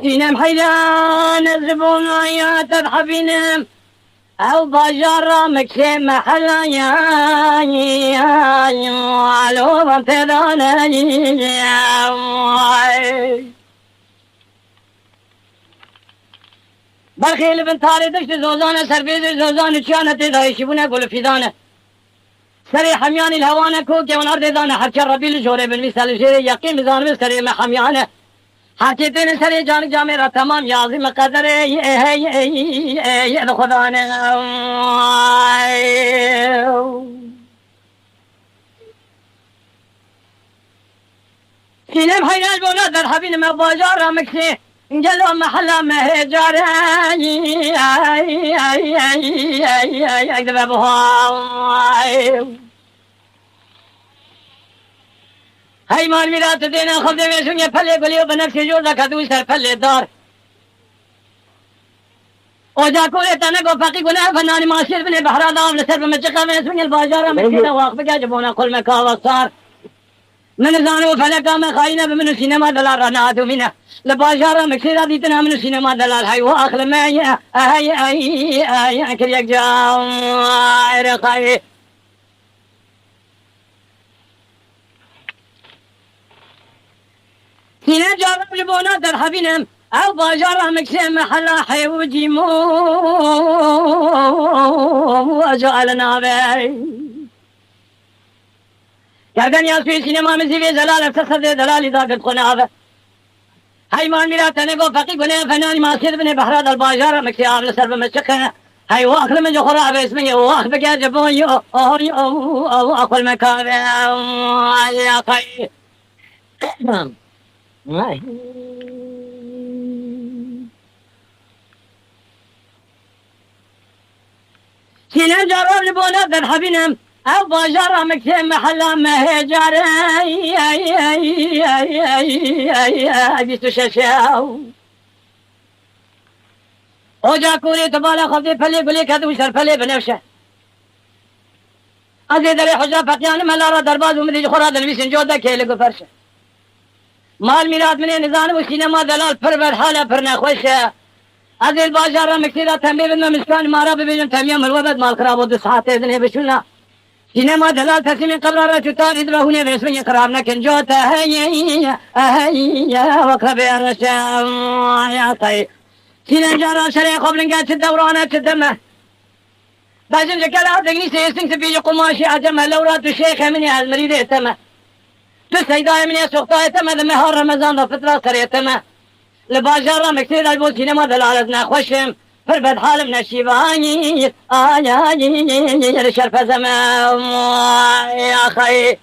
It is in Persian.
سینم حیران زبون یا تضحبینم او باجر مكسي محلا يا علو بنتدانا برخيل بن تاري دشت زوزانة سربيز زوزانة شانة تدايشبونة قول فيدانة سري حمياني الهوانة كوكي ونار دانا حكي ربي لجوري بالمثال جيري يقين مزان سري محميانة حكيتين سري جانك جامرة تمام يا عظيم قدر يا خدانا سينم حيال بولاد الحبين ما باجار مكسي انجلوا محلا مهجار اكذب ابوها هاي مال ميرات دينا خذ ويسوني پلي بليو بنفسي جور دا كدو سر پلي دار اوجا كولي تنقو فقي قنا فناني ماشير بني بحرا دام لسر بمجقا ويسوني الباجارة مكسينا واقف جاجبونا كل مكاوة صار من زانو فلقا ما خاينة بمنو سينما دلال رناتو منا لباجارة مكسينا ديتنا منو سينما دلال هاي واخل ما هاي كريك جاو رقاي سينا جارب جبونا در حبينم او باجارة مكسي محلا حيوجي مو وجعلنا بي كردن يا سوي سينما مزيبي زلال افتصد دلالي داقت قنابة هاي مان ميرا تنقو فقي قناه فناني ماسير بني بحراد الباجارة مكسي عامل سرب مشكنا هاي واخر من جو خراب اسمي واخ بقى جبون يو اقل مكان يا خي سينا جرب لبونا در حبينم او باجارة مكسي محلا مهجار بيستو شاشاو اوجا كوري تبالا خفضي فلي قولي كدو سر فلي بنفشه ازي دري حجا فقيان ملارا درباز ومدي خورا دلويسن جودا كيلي فرشه مال ميراد مني نزانه وسينما دلال پر حاله پر نخوشه از الباجار مكسيرا تنبيه بدنا مسكان مارا ببيجن تميم الوبد مال خراب ود ساعات اذن بشونا سينما دلال تسمي قبرارة تطار ادرهوني باسمي قرارنا كنجوتا هيا وقرب الرشا يا طيب سينا جارا شري قبل قاد الدورانة تدمه بازم جكلا دقني سيستنك بيجي قماشي عجمه لورات الشيخ مني المريض اتمه تسعيداي من يسوقتا اتمه ذا رمضان ذا فترة سريتمه لباجارة مكتير البول سينما دلالتنا خوشم فربد حال من الشيباني يا شرف زمان يا خي